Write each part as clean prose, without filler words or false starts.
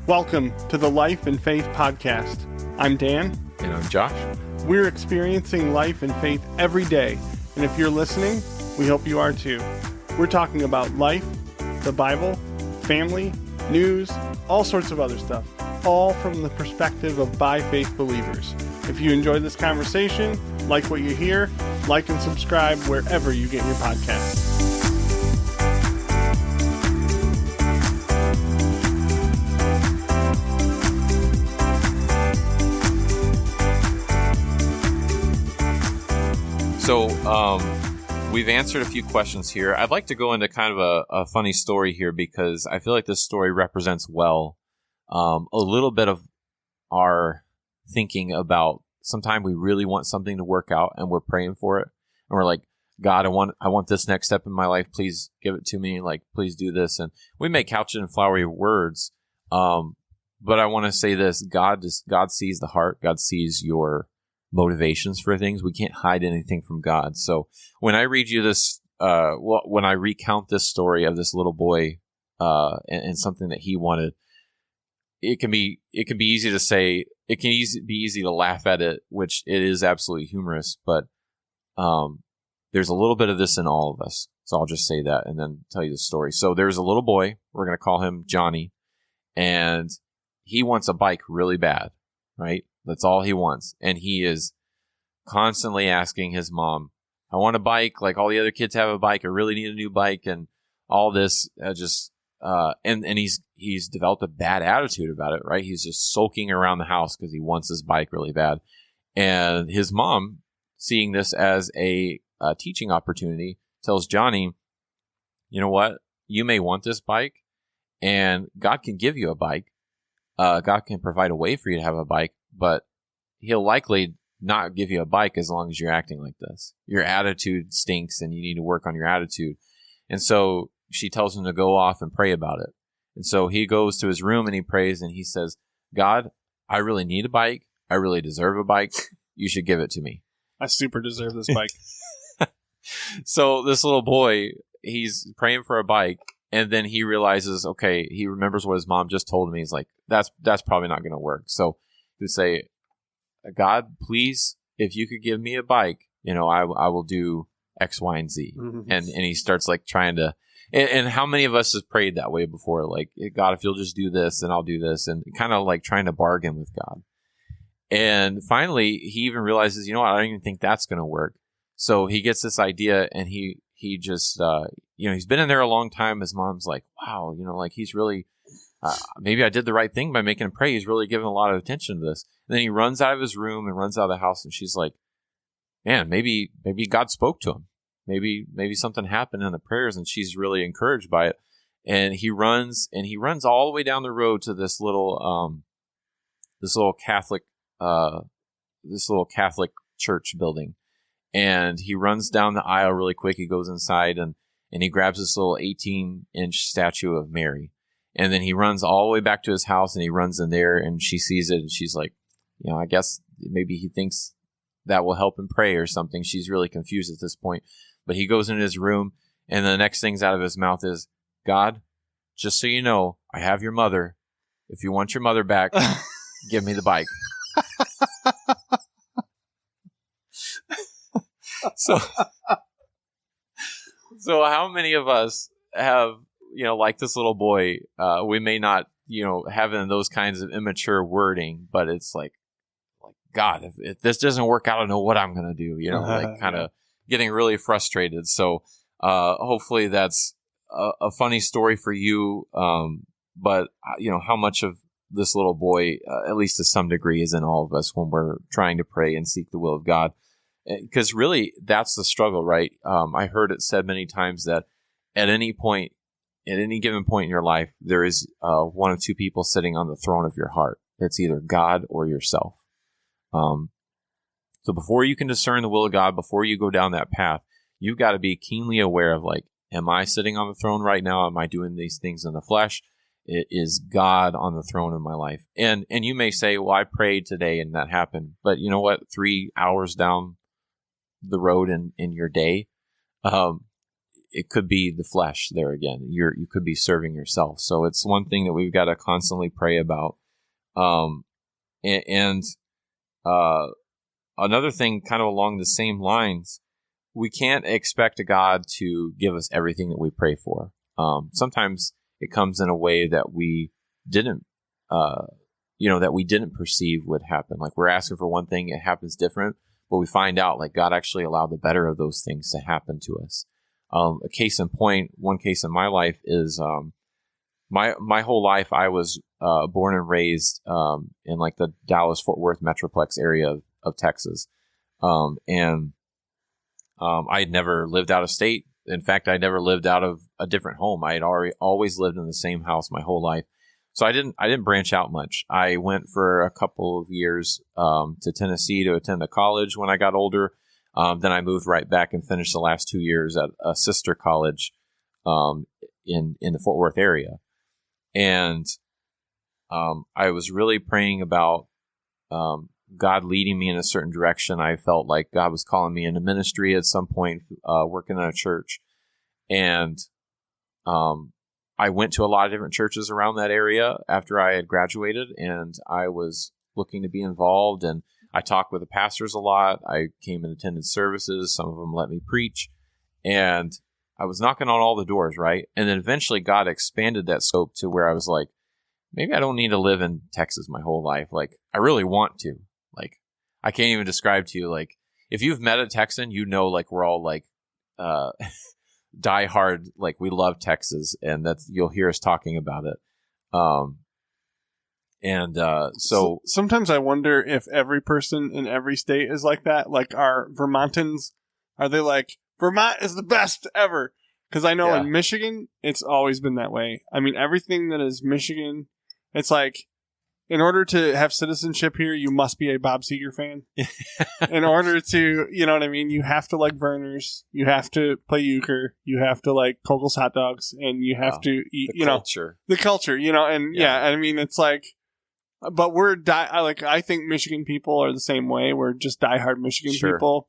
Welcome to the Life and Faith Podcast. I'm Dan. And I'm Josh. We're experiencing life and faith every day, and if you're listening, we hope you are too. We're talking about life, the Bible, family, news, all sorts of other stuff, all from the perspective of by-faith believers. If you enjoy this conversation, like what you hear, like and subscribe wherever you get your podcasts. So we've answered a few questions here. I'd like to go into kind of a funny story here because I feel like this story represents well a little bit of our thinking about sometimes we really want something to work out and we're praying for it. And we're like, God, I want this next step in my life. Please give it to me. Like, please do this. And we may couch it in flowery words. But I want to say this. God sees the heart. God sees your motivations for things. We can't hide anything from God. So when I read you this, when I recount this story of this little boy and something that he wanted, it can be easy to say, it can be easy to laugh at it, which it is absolutely humorous, but there's a little bit of this in all of us. So I'll just say that and then tell you the story. So there's a little boy, we're going to call him Johnny, and he wants a bike really bad, right? That's all he wants. And he is constantly asking his mom, I want a bike. Like all the other kids have a bike. I really need a new bike. And all this and he's developed a bad attitude about it, right? He's just sulking around the house because he wants his bike really bad. And his mom, seeing this as a teaching opportunity, tells Johnny, you know what? You may want this bike and God can give you a bike. God can provide a way for you to have a bike, but he'll likely not give you a bike as long as you're acting like this. Your attitude stinks and you need to work on your attitude. And so she tells him to go off and pray about it. And so he goes to his room and he prays and he says, God, I really need a bike. I really deserve a bike. You should give it to me. I super deserve this bike. So this little boy, he's praying for a bike. And then he realizes, okay, he remembers what his mom just told him. He's like, that's probably not going to work. So he would say, God, please, if you could give me a bike, I will do X, Y, and Z. Mm-hmm. And he starts like trying to, and how many of us have prayed that way before? Like, God, if you'll just do this, then I'll do this. And kind of like trying to bargain with God. And finally, he even realizes, I don't even think that's going to work. So he gets this idea and he just, he's been in there a long time. His mom's like, wow, like he's really, maybe I did the right thing by making him pray. He's really giving a lot of attention to this. And then he runs out of his room and runs out of the house. And she's like, man, maybe God spoke to him. Maybe something happened in the prayers. And she's really encouraged by it. And he runs all the way down the road to this little Catholic church building. And he runs down the aisle really quick. He goes inside and he grabs this little 18-inch statue of Mary. And then he runs all the way back to his house and he runs in there and she sees it and she's like, I guess maybe he thinks that will help him pray or something. She's really confused at this point. But he goes into his room and the next thing's out of his mouth is, God, just so you know, I have your mother. If you want your mother back, give me the bike. So how many of us have, like this little boy, we may not, have in those kinds of immature wording, but it's like, God, if this doesn't work out, I don't know what I'm going to do, like kind of getting really frustrated. So hopefully that's a funny story for you. But, how much of this little boy, at least to some degree, is in all of us when we're trying to pray and seek the will of God. Because really, that's the struggle, right? I heard it said many times that at any given point in your life, there is one of two people sitting on the throne of your heart. It's either God or yourself. So before you can discern the will of God, before you go down that path, you've got to be keenly aware of like, am I sitting on the throne right now? Am I doing these things in the flesh? Is God on the throne of my life? And you may say, well, I prayed today and that happened. But you know what? 3 hours down the road in your day, it could be the flesh there again. You could be serving yourself. So it's one thing that we've got to constantly pray about. Another thing kind of along the same lines, we can't expect God to give us everything that we pray for. Sometimes it comes in a way that we didn't, that we didn't perceive would happen. Like we're asking for one thing, it happens different, but we find out like God actually allowed the better of those things to happen to us. A case in point, one case in my life is my whole life I was born and raised in like the Dallas-Fort Worth Metroplex area of Texas. I had never lived out of state. In fact, I never lived out of a different home. I had always lived in the same house my whole life. So I didn't branch out much. I went for a couple of years to Tennessee to attend a college when I got older. Then I moved right back and finished the last 2 years at a sister college in the Fort Worth area. And I was really praying about God leading me in a certain direction. I felt like God was calling me into ministry at some point, working in a church. And I went to a lot of different churches around that area after I had graduated, and I was looking to be involved. And I talked with the pastors a lot. I came and attended services. Some of them let me preach. And I was knocking on all the doors, right? And then eventually God expanded that scope to where I was like, maybe I don't need to live in Texas my whole life. Like, I really want to. Like, I can't even describe to you, like, if you've met a Texan, you know, like, we're all, like, die hard, like, we love Texas, and that's, you'll hear us talking about it. So sometimes I wonder if every person in every state is like that. Like, are Vermontans, are they like, Vermont is the best ever? Because I know in Michigan, it's always been that way. I mean, everything that is Michigan, it's like, in order to have citizenship here, you must be a Bob Seger fan. In order to, you know what I mean? You have to like Verner's. You have to play euchre. You have to like Kogel's hot dogs. And you have to eat, the culture. The culture, you know? And I mean, it's like, but we're, I think Michigan people are the same way. We're just diehard Michigan people.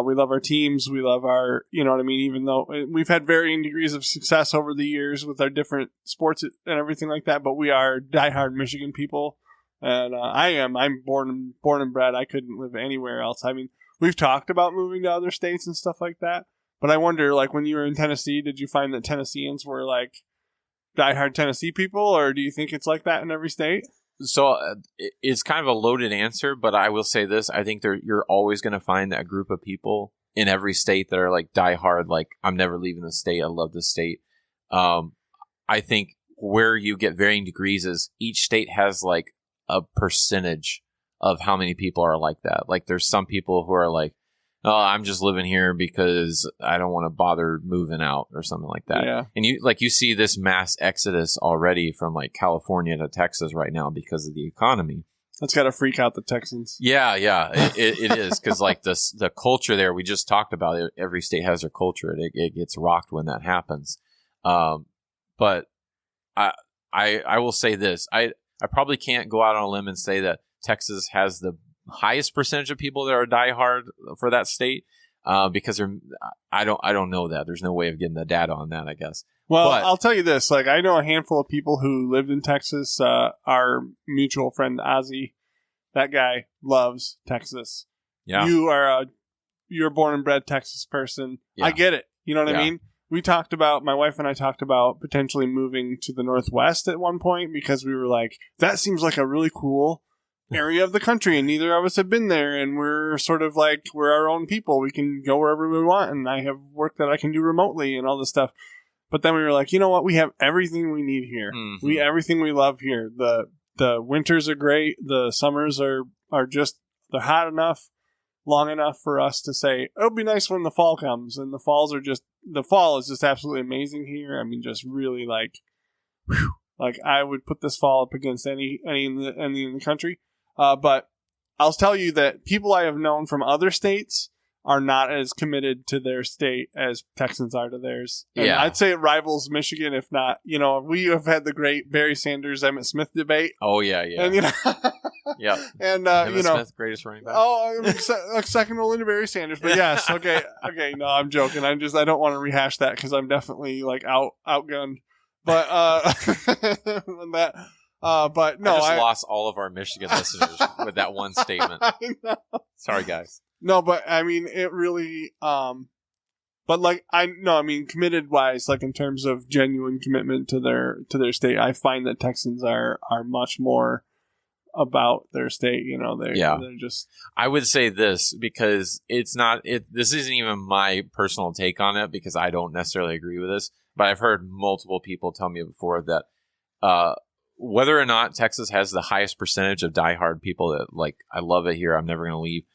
We love our teams. We love our, you know what I mean? Even though we've had varying degrees of success over the years with our different sports and everything like that, but we are diehard Michigan people. And I'm born and bred. I couldn't live anywhere else. I mean, we've talked about moving to other states and stuff like that, but I wonder, like, when you were in Tennessee, did you find that Tennesseans were like diehard Tennessee people, or do you think it's like that in every state? So it's kind of a loaded answer, but I will say this. I think you're always going to find that group of people in every state that are like diehard, like, I'm never leaving the state. I love the state. I think where you get varying degrees is each state has like a percentage of how many people are like that. Like, there's some people who are like, oh, I'm just living here because I don't want to bother moving out or something like that. Yeah. And you see this mass exodus already from like California to Texas right now because of the economy. That's got to freak out the Texans. Yeah. It is. Cause like the culture there, we just talked about it. Every state has their culture. It gets rocked when that happens. But I will say this, I probably can't go out on a limb and say that Texas has the highest percentage of people that are diehard for that state, because I don't know that. There's no way of getting the data on that, I guess. Well, I'll tell you this. Like, I know a handful of people who lived in Texas. Our mutual friend Ozzy, that guy loves Texas. Yeah, you're a born and bred Texas person. Yeah. I get it. You know what I mean? My wife and I talked about potentially moving to the Northwest at one point, because we were like, that seems like a really cool area of the country, and neither of us have been there, and we're sort of like, we're our own people. We can go wherever we want, and I have work that I can do remotely and all this stuff. But then we were like, you know what? We have everything we need here. Mm-hmm. Everything we love here. The winters are great. The summers are just, they're hot enough, long enough for us to say, it'll be nice when the fall comes. And the fall is just absolutely amazing here. I mean, just really like, whew, like, I would put this fall up against any in the country. But I'll tell you that people I have known from other states are not as committed to their state as Texans are to theirs. And I'd say it rivals Michigan, if not, we have had the great Barry Sanders, Emmett Smith debate. Oh, yeah. And, Yeah. And, Smith, greatest running back. Oh, I'm second only to Barry Sanders, but yes. Okay. No, I'm joking. I don't want to rehash that because I'm definitely like outgunned. But, but no, I lost all of our Michigan listeners with that one statement. I know. Sorry, guys. No, but I mean, it really, but like, committed wise, like in terms of genuine commitment to their state, I find that Texans are much more about their state. They're just. I would say this because this isn't even my personal take on it because I don't necessarily agree with this, but I've heard multiple people tell me before that, whether or not Texas has the highest percentage of diehard people that like, I love it here, I'm never going to leave.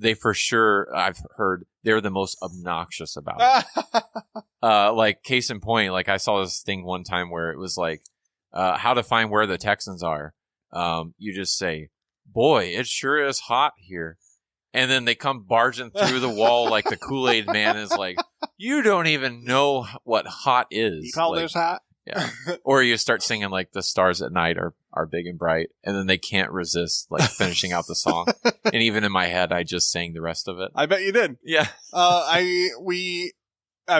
They for sure, I've heard they're the most obnoxious about it. Like case in point, like I saw this thing one time where it was like, how to find where the Texans are. You just say, boy, it sure is hot here. And then they come barging through the wall like the Kool-Aid man is like, you don't even know what hot is. You call like, this hot? Yeah. Or you start singing like the stars at night are big and bright, and then they can't resist like finishing out the song. And even in my head, I just sang the rest of it. I bet you did. Yeah. I've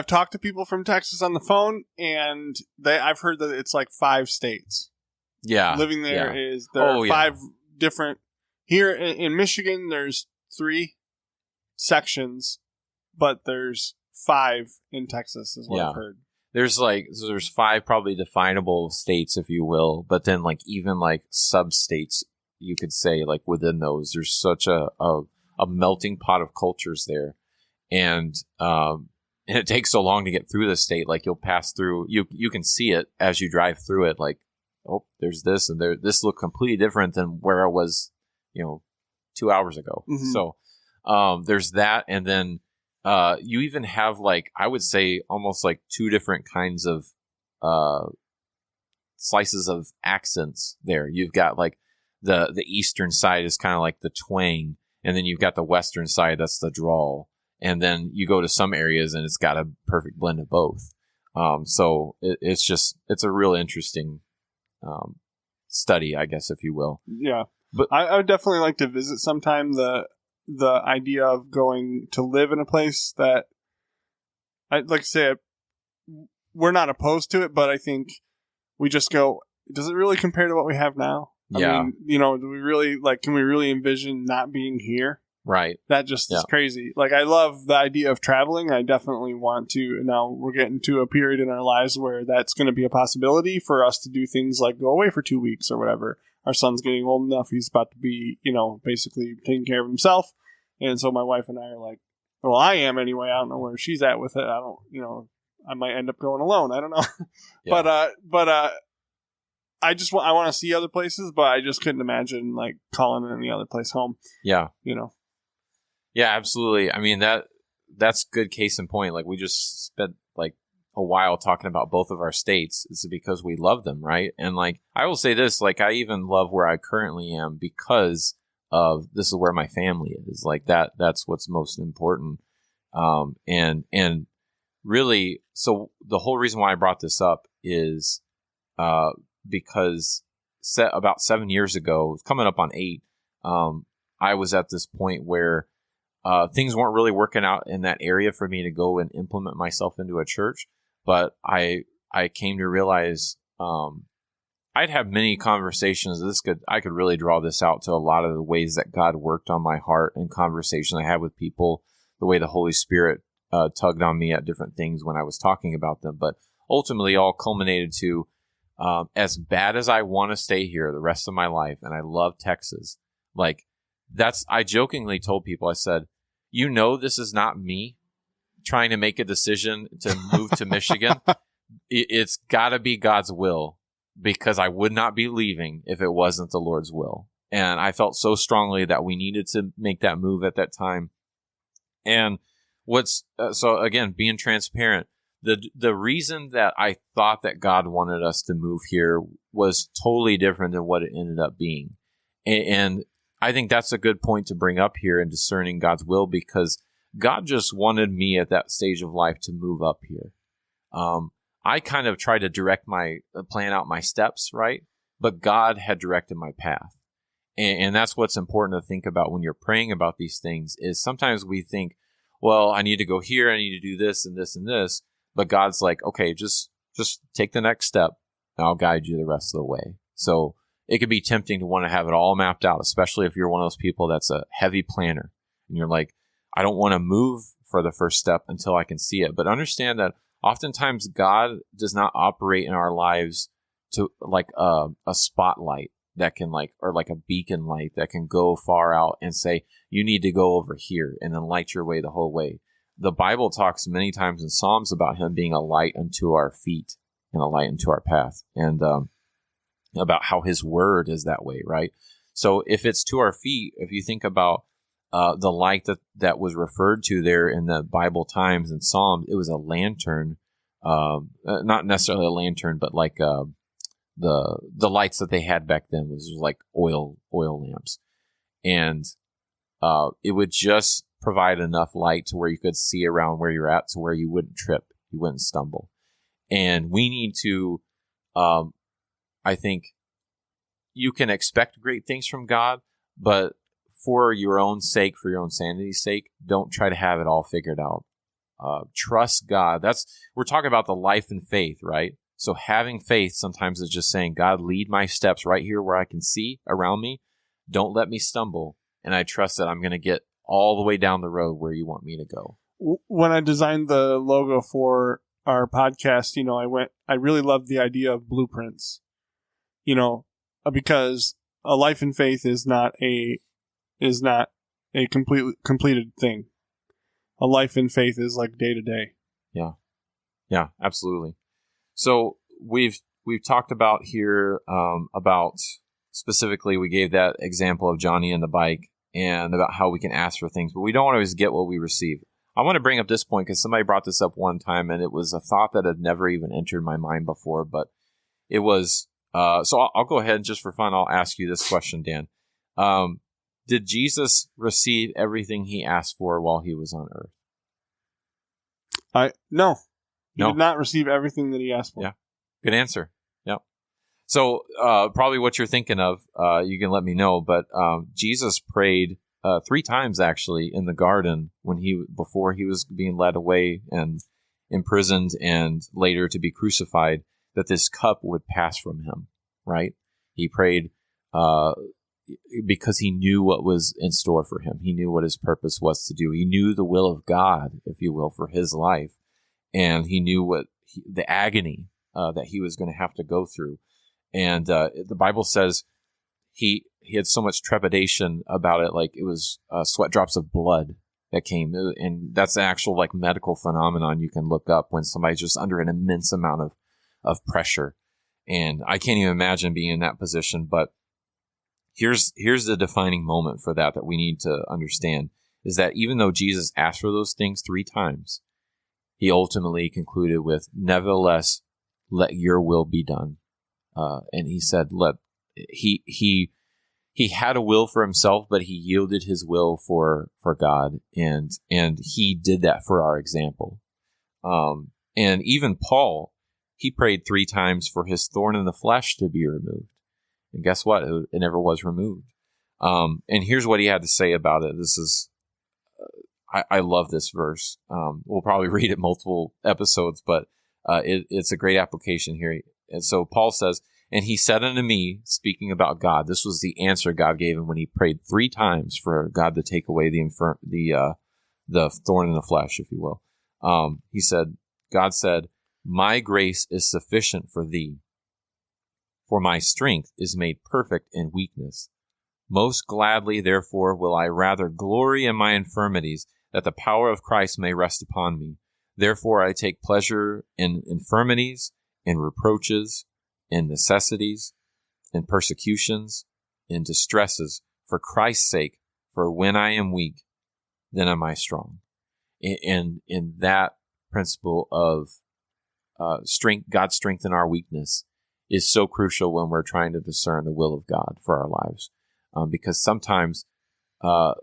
talked to people from Texas on the phone, and I've heard that it's like 5 states. Yeah. Living there there are 5 different. Here in Michigan, there's 3 sections, but there's 5 in Texas, is what I've heard. There's 5 probably definable states, if you will, but then like even like sub-states, you could say like within those, there's such a melting pot of cultures there. And it takes so long to get through the state. Like you'll pass through, you can see it as you drive through it. Like, oh, there's this and this look completely different than where it was, 2 hours ago. Mm-hmm. So there's that. And then you even have like, I would say almost like 2 different kinds of slices of accents there. You've got like the eastern side is kind of like the twang, and then you've got the western side that's the drawl, and then you go to some areas and it's got a perfect blend of both. So it's a real interesting study, I guess, if you will. Yeah, but I would definitely like to visit sometime. The idea of going to live in a place that, like I say, we're not opposed to it, but I think we just go, does it really compare to what we have now? I mean, do we really, can we really envision not being here? Right. That just is crazy. Like, I love the idea of traveling. I definitely want to. Now we're getting to a period in our lives where that's going to be a possibility for us to do things like go away for 2 weeks or whatever. Our son's getting old enough. He's about to be, basically taking care of himself. And so my wife and I are like, well, I am anyway. I don't know where she's at with it. I don't, I might end up going alone. I don't know. Yeah. But I want to see other places, but I just couldn't imagine like calling any other place home. Yeah. Yeah, absolutely. I mean, that's good case in point. Like we just spent like a while talking about both of our states. It's because we love them. Right. And like, I will say this, like I even love where I currently am because of this is where my family is. Like that's what's most important. And really, so the whole reason why I brought this up is because about 7 years ago, coming up on 8, I was at this point where things weren't really working out in that area for me to go and implement myself into a church. But I came to realize I'd have many conversations. I could really draw this out to a lot of the ways that God worked on my heart and conversations I had with people, the way the Holy Spirit tugged on me at different things when I was talking about them. But ultimately all culminated to as bad as I want to stay here the rest of my life, and I love Texas, like I jokingly told people, I said, this is not me trying to make a decision to move to Michigan. It's got to be God's will, because I would not be leaving if it wasn't the Lord's will. And I felt so strongly that we needed to make that move at that time. And so again, being transparent, the reason that I thought that God wanted us to move here was totally different than what it ended up being. And I think that's a good point to bring up here in discerning God's will, because God just wanted me at that stage of life to move up here. I kind of tried to plan out my steps, right? But God had directed my path. And that's what's important to think about when you're praying about these things is sometimes we think, well, I need to go here, I need to do this and this and this. But God's like, okay, just take the next step and I'll guide you the rest of the way. So it could be tempting to want to have it all mapped out, especially if you're one of those people that's a heavy planner and you're like, I don't want to move for the first step until I can see it. But understand that oftentimes God does not operate in our lives to like a spotlight that can or like a beacon light that can go far out and say, you need to go over here and then light your way the whole way. The Bible talks many times in Psalms about him being a light unto our feet and a light unto our path, and about how his word is that way, right? So if it's to our feet, if you think about the light that was referred to there in the Bible times and Psalms, it was a lantern, not necessarily a lantern, but like the lights that they had back then was like oil lamps, and it would just provide enough light to where you could see around where you're at, to where you wouldn't trip, you wouldn't stumble. And we need to, I think, you can expect great things from God, but for your own sake, for your own sanity's sake, don't try to have it all figured out. Trust God. We're talking about the life and faith, right? So having faith sometimes is just saying, God, lead my steps right here where I can see around me. Don't let me stumble. And I trust that I'm going to get all the way down the road where you want me to go. When I designed the logo for our podcast, I really loved the idea of blueprints, because a life in faith is not a completed thing. A life in faith is like day to day. Yeah, absolutely. So we've talked about here about specifically, we gave that example of Johnny and the bike and about how we can ask for things, but we don't always get what we receive. I want to bring up this point because somebody brought this up one time, and it was a thought that had never even entered my mind before, but it was, so I'll go ahead and just for fun, I'll ask you this question, Dan. Did Jesus receive everything he asked for while he was on earth? No. He did not receive everything that he asked for. Yeah. Good answer. Yep. So probably what you're thinking of, you can let me know, but Jesus prayed 3 times actually in the garden before he was being led away and imprisoned and later to be crucified, that this cup would pass from him, right? He prayed because he knew what was in store for him. He knew what his purpose was to do. He knew the will of God, if you will, for his life. And he knew the agony that he was going to have to go through. And the Bible says he had so much trepidation about it, like it was sweat drops of blood that came. And that's an actual like medical phenomenon you can look up when somebody's just under an immense amount of pressure. And I can't even imagine being in that position. But here's the defining moment for that we need to understand, is that even though Jesus asked for those things 3 times, he ultimately concluded with, nevertheless, let your will be done. And he said, he had a will for himself, but he yielded his will for God. And he did that for our example. And even Paul, he prayed 3 times for his thorn in the flesh to be removed. And guess what? It never was removed. And here's what he had to say about it. This is, I love this verse. We'll probably read it multiple episodes, but it's a great application here. And so Paul says, and he said unto me, speaking about God, this was the answer God gave him when he prayed 3 times for God to take away the thorn in the flesh, if you will. God said, my grace is sufficient for thee, for my strength is made perfect in weakness. Most gladly, therefore, will I rather glory in my infirmities, that the power of Christ may rest upon me. Therefore, I take pleasure in infirmities, in reproaches, in necessities, in persecutions, in distresses, for Christ's sake. For when I am weak, then am I strong. In that principle of strength, God's strength in our weakness is so crucial when we're trying to discern the will of God for our lives. Because sometimes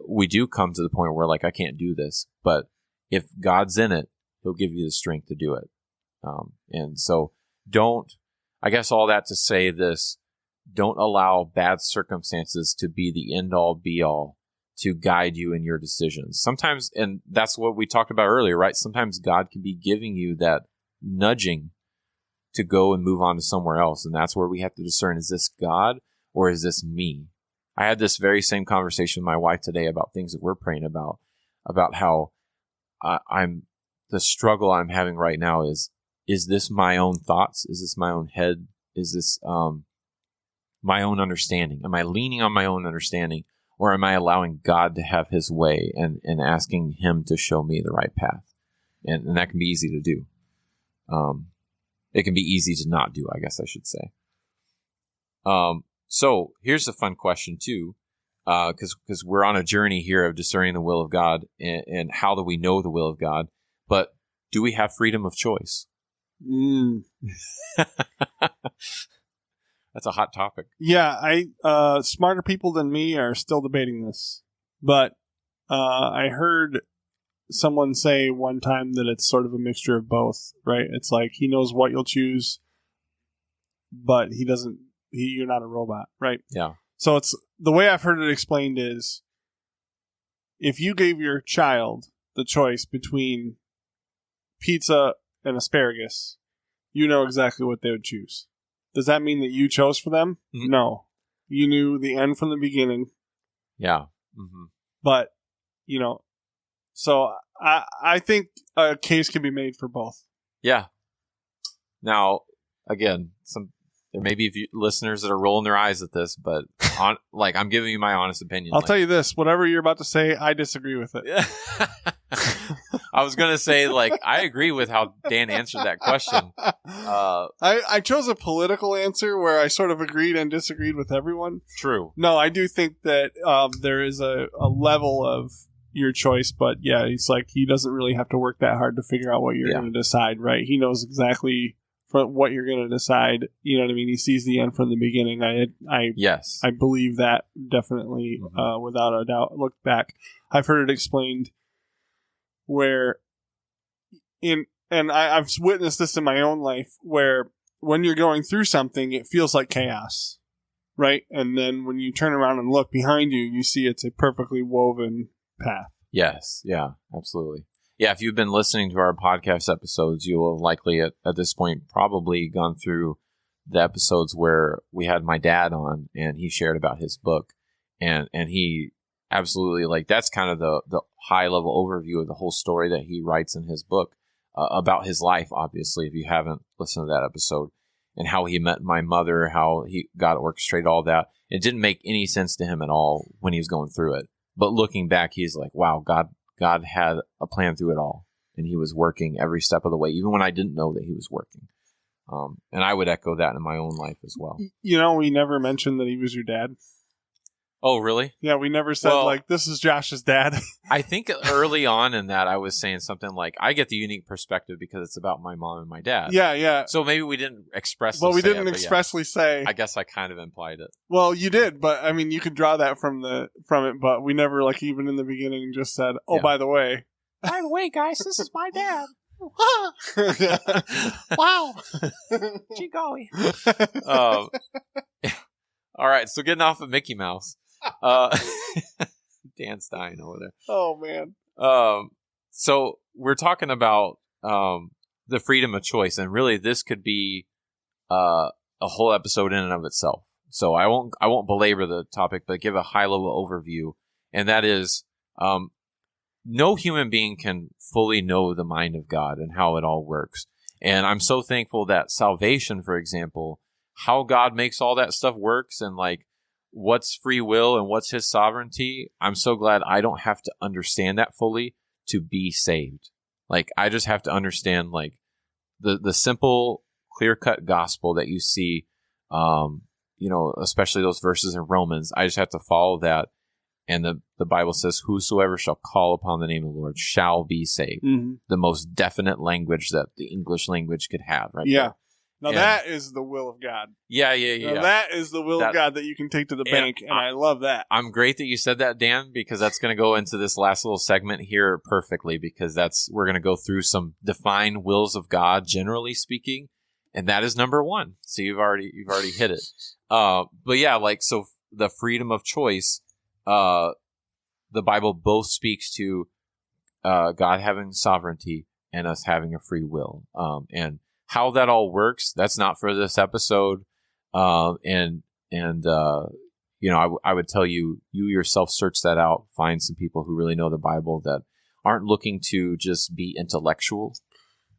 we do come to the point where like, I can't do this. But if God's in it, he'll give you the strength to do it. And so I guess all that to say this, don't allow bad circumstances to be the end-all, be-all to guide you in your decisions. Sometimes, and that's what we talked about earlier, right? Sometimes God can be giving you that nudging to go and move on to somewhere else. And that's where we have to discern, is this God or is this me? I had this very same conversation with my wife today about things that we're praying about how the struggle I'm having right now is this my own thoughts? Is this my own head? Is this my own understanding? Am I leaning on my own understanding, or am I allowing God to have his way and asking him to show me the right path? And that can be easy to do. It can be easy to not do, I guess I should say. So here's a fun question too, because we're on a journey here of discerning the will of God, and how do we know the will of God? But do we have freedom of choice? That's a hot topic. Yeah, smarter people than me are still debating this, but I heard someone say one time that it's sort of a mixture of both, right? It's like he knows what you'll choose, but he doesn't. You're not a robot, right? Yeah. So it's the way I've heard it explained is, if you gave your child the choice between pizza and asparagus, you know exactly what they would choose. Does that mean that you chose for them? Mm-hmm. No. You knew the end from the beginning. Yeah. Mm-hmm. But, so I think a case can be made for both. Yeah. Now, again, there may be listeners that are rolling their eyes at this, but I'm giving you my honest opinion. I'll tell you this, whatever you're about to say, I disagree with it. I was going to say, I agree with how Dan answered that question. I chose a political answer where I sort of agreed and disagreed with everyone. True. No, I do think that there is a level of your choice, but yeah, it's like he doesn't really have to work that hard to figure out what you're going to decide, right? He knows exactly what you're going to decide. You know what I mean? He sees the end from the beginning. Yes. I believe that definitely, without a doubt. Look back. I've heard it explained where I've witnessed this in my own life, where when you're going through something, it feels like chaos, right? And then when you turn around and look behind you, you see it's a perfectly woven path. Yes. Yeah, absolutely. Yeah, if you've been listening to our podcast episodes, you will likely at this point probably gone through the episodes where we had my dad on and he shared about his book, and he absolutely, that's kind of the high level overview of the whole story that he writes in his book about his life, obviously, if you haven't listened to that episode, and how he met my mother, how God orchestrated all that. It didn't make any sense to him at all when he was going through it. But looking back, he's like, wow, God had a plan through it all, and he was working every step of the way, even when I didn't know that he was working. And I would echo that in my own life as well. We never mentioned that he was your dad. Oh, really? Yeah, we never said, this is Josh's dad. I think early on in that, I was saying something like, I get the unique perspective because it's about my mom and my dad. Yeah, yeah. So maybe we didn't expressly say Well, we didn't expressly say. I guess I kind of implied it. Well, you did, but, I mean, you could draw that from it, but we never, even in the beginning, just said, by the way. By the way, guys, this is my dad. Wow. Gee golly. All right, so getting off of Mickey Mouse. Dan Stein over there. Oh, man. So we're talking about the freedom of choice, and really this could be a whole episode in and of itself. So I won't belabor the topic, but give a high-level overview, and that is no human being can fully know the mind of God and how it all works. And I'm so thankful that salvation, for example, how God makes all that stuff works, and what's free will and what's his sovereignty, I'm so glad I don't have to understand that fully to be saved. I just have to understand the simple, clear-cut gospel that you see, especially those verses in Romans. I just have to follow that. And the Bible says, whosoever shall call upon the name of the Lord shall be saved. Mm-hmm. The most definite language that the English language could have, right? Yeah. Now that is the will of God. Yeah. Now that is the will of God that you can take to the bank, and I love that. I'm great that you said that, Dan, because that's going to go into this last little segment here perfectly, because we're going to go through some defined wills of God, generally speaking, And that is number one. So you've already hit it. But yeah, like, so the freedom of choice, the Bible both speaks to God having sovereignty and us having a free will. And how that all works, that's not for this episode. I would tell you yourself search that out, find some people who really know the Bible that aren't looking to just be intellectual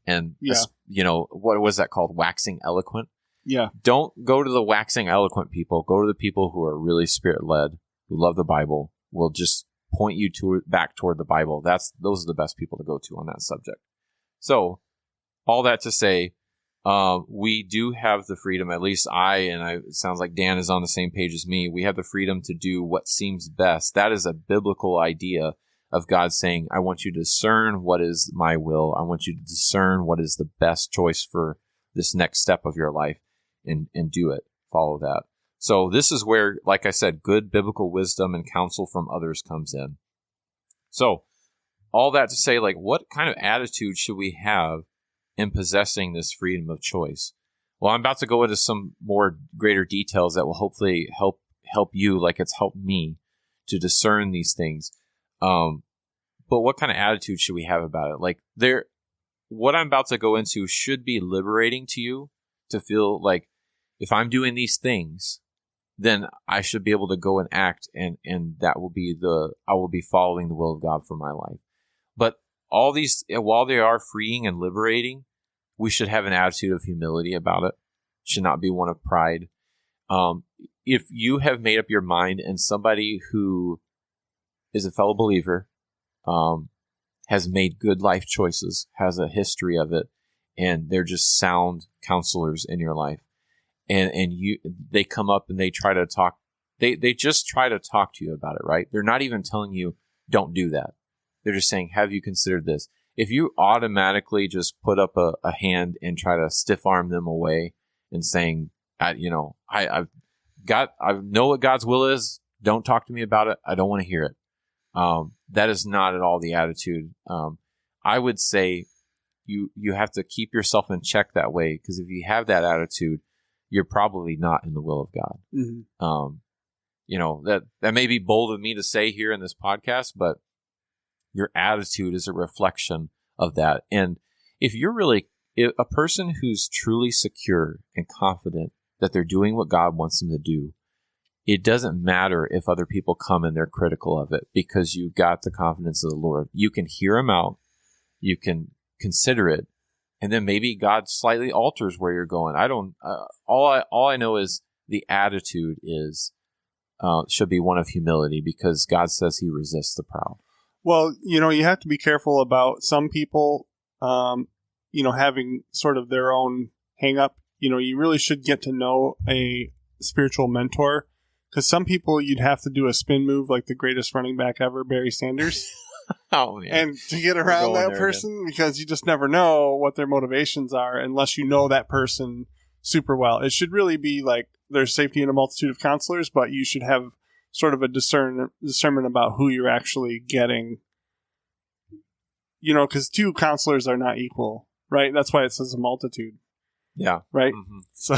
and, what was that called? Waxing eloquent. Yeah. Don't go to the waxing eloquent people. Go to the people who are really spirit led, who love the Bible, will just point you back toward the Bible. Those are the best people to go to on that subject. So all that to say, we do have the freedom, at least it sounds like Dan is on the same page as me. We have the freedom to do what seems best. That is a biblical idea of God saying, I want you to discern what is my will. I want you to discern what is the best choice for this next step of your life and do it. Follow that. So this is where, like I said, good biblical wisdom and counsel from others comes in. So all that to say, like, what kind of attitude should we have in possessing this freedom of choice? Well, I'm about to go into some more greater details that will hopefully help you, like it's helped me to discern these things. But what kind of attitude should we have about it? Like, what I'm about to go into should be liberating to you to feel like if I'm doing these things, then I should be able to go and act, and that will be I will be following the will of God for my life. But all these, while they are freeing and liberating, we should have an attitude of humility about it. It should not be one of pride. If you have made up your mind and somebody who is a fellow believer, has made good life choices, has a history of it, and they're just sound counselors in your life, and they come up and they try to talk, they just try to talk to you about it, right? They're not even telling you, don't do that. They're just saying, have you considered this? If you automatically just put up a hand and try to stiff arm them away and saying, I know what God's will is, don't talk to me about it, I don't want to hear it. That is not at all the attitude. I would say you have to keep yourself in check that way, because if you have that attitude, you're probably not in the will of God. Mm-hmm. That may be bold of me to say here in this podcast, but your attitude is a reflection of that. And if a person who's truly secure and confident that they're doing what God wants them to do, it doesn't matter if other people come and they're critical of it, because you've got the confidence of the Lord. You can hear them out. You can consider it. And then maybe God slightly alters where you're going. All I know is the attitude should be one of humility, because God says he resists the proud. Well, you have to be careful about some people, having sort of their own hang up. You really should get to know a spiritual mentor. Because some people, you'd have to do a spin move like the greatest running back ever, Barry Sanders. Oh, man. And to get around that person, because you just never know what their motivations are unless you know that person super well. It should really be like there's safety in a multitude of counselors, but you should have sort of a discernment about who you're actually getting. Because two counselors are not equal, right? That's why it says a multitude. Yeah. Right? Mm-hmm. So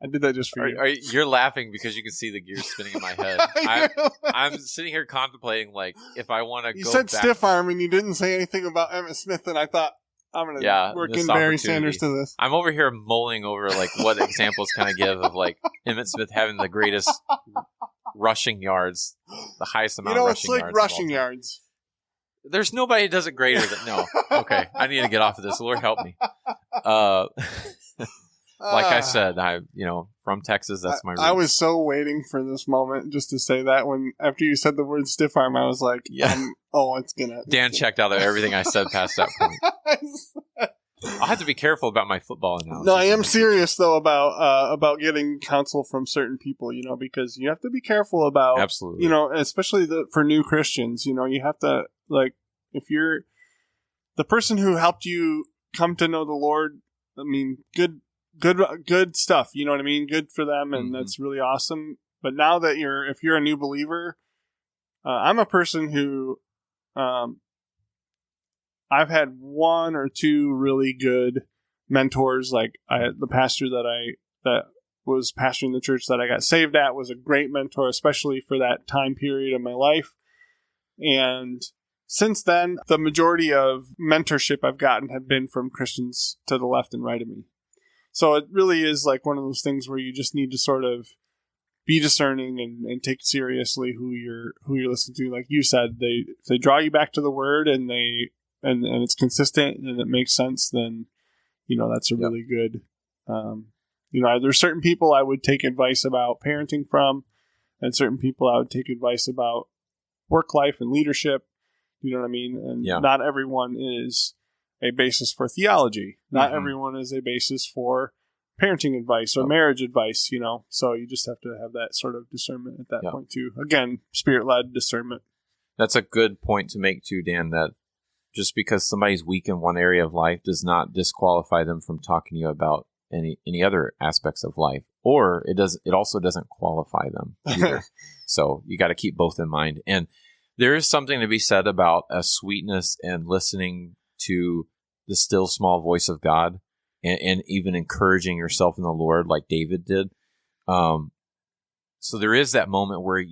I did that just for you. You're laughing because you can see the gears spinning in my head. I'm sitting here contemplating, like, if I want to go You said stiff arm, and you didn't say anything about Emmitt Smith, and I thought, I'm going to work in Barry Sanders to this. I'm over here mulling over, like, what examples can I give of, like, Emmitt Smith having the greatest rushing yards, the highest amount of rushing yards. It's like rushing yards. There's nobody who does it greater than... No. Okay. I need to get off of this. Lord help me. Like I said, from Texas, that's my roots. I was so waiting for this moment just to say that after you said the word stiff arm, I was like, it's gonna... Dan checked out everything I said past that point. I'll have to be careful about my football analogy. No, I am serious, though, about getting counsel from certain people, because you have to be careful about... Absolutely. Especially for new Christians, you have to, like, if you're the person who helped you come to know the Lord, I mean, good stuff, you know what I mean? Good for them, and that's really awesome. But now that if you're a new believer, I'm a person who, I've had one or two really good mentors. Like the pastor that was pastoring the church that I got saved at was a great mentor, especially for that time period of my life. And since then, the majority of mentorship I've gotten have been from Christians to the left and right of me. So it really is like one of those things where you just need to sort of be discerning and take seriously who you're listening to. Like you said, if they draw you back to the Word and it's consistent and it makes sense, then that's a really good. There's certain people I would take advice about parenting from, and certain people I would take advice about work life and leadership. You know what I mean? And not everyone is a basis for theology. Not everyone is a basis for parenting advice or marriage advice, So you just have to have that sort of discernment at that point too. Again, Spirit-led discernment. That's a good point to make too, Dan, that just because somebody's weak in one area of life does not disqualify them from talking to you about any other aspects of life, or it also doesn't qualify them either. So you got to keep both in mind. And there is something to be said about a sweetness and listening to the still small voice of God, and even encouraging yourself in the Lord like David did. So there is that moment where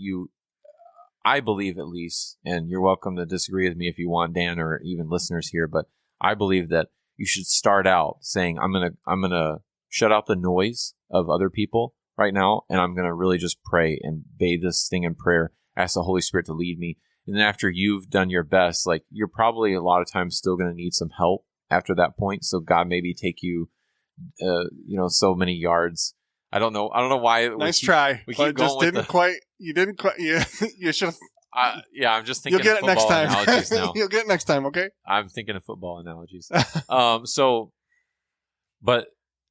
I believe at least, and you're welcome to disagree with me if you want, Dan, or even listeners here, but I believe that you should start out saying, I'm gonna shut out the noise of other people right now, and I'm gonna really just pray and bathe this thing in prayer, ask the Holy Spirit to lead me. And then after you've done your best, like you're probably a lot of times still gonna need some help after that point. So God maybe take you, so many yards. I don't know why. Nice try. We keep going You didn't quite. You should have. I'm just thinking. You'll get of it next football time. Analogies now. You'll get it next time. Okay. I'm thinking of football analogies. But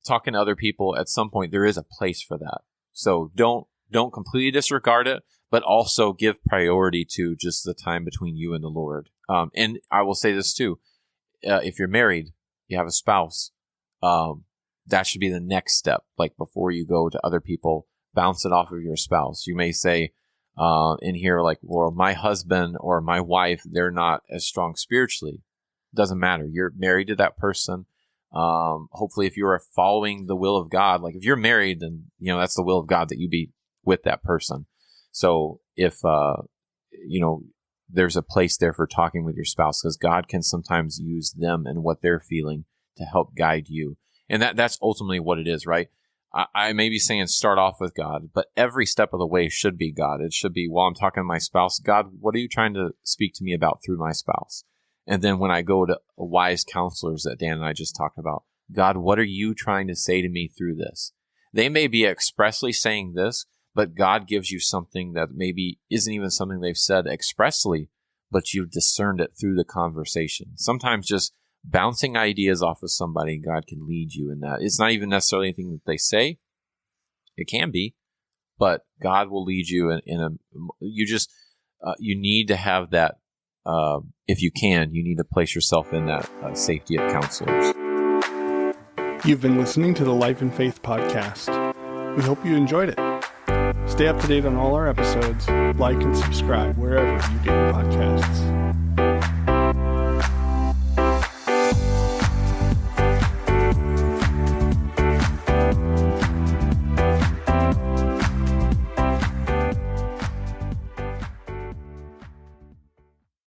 talking to other people, at some point there is a place for that. So don't completely disregard it, but also give priority to just the time between you and the Lord. And I will say this too: if you're married, you have a spouse. That should be the next step. Like before you go to other people, bounce it off of your spouse. You may say in here, like, well, my husband or my wife, they're not as strong spiritually. Doesn't matter. You're married to that person. Hopefully, if you are following the will of God, like if you're married, then that's the will of God that you be with that person. So if there's a place there for talking with your spouse, because God can sometimes use them and what they're feeling to help guide you. And that's ultimately what it is, right? I may be saying start off with God, but every step of the way should be God. It should be, while I'm talking to my spouse, God, what are you trying to speak to me about through my spouse? And then when I go to wise counselors that Dan and I just talked about, God, what are you trying to say to me through this? They may be expressly saying this, but God gives you something that maybe isn't even something they've said expressly, but you've discerned it through the conversation. Sometimes just bouncing ideas off of somebody, God can lead you in that. It's not even necessarily anything that they say. It can be, but God will lead you you need to have that. If you can, you need to place yourself in that safety of counselors. You've been listening to the Life and Faith podcast. We hope you enjoyed it. Stay up to date on all our episodes. Like and subscribe wherever you get your podcasts.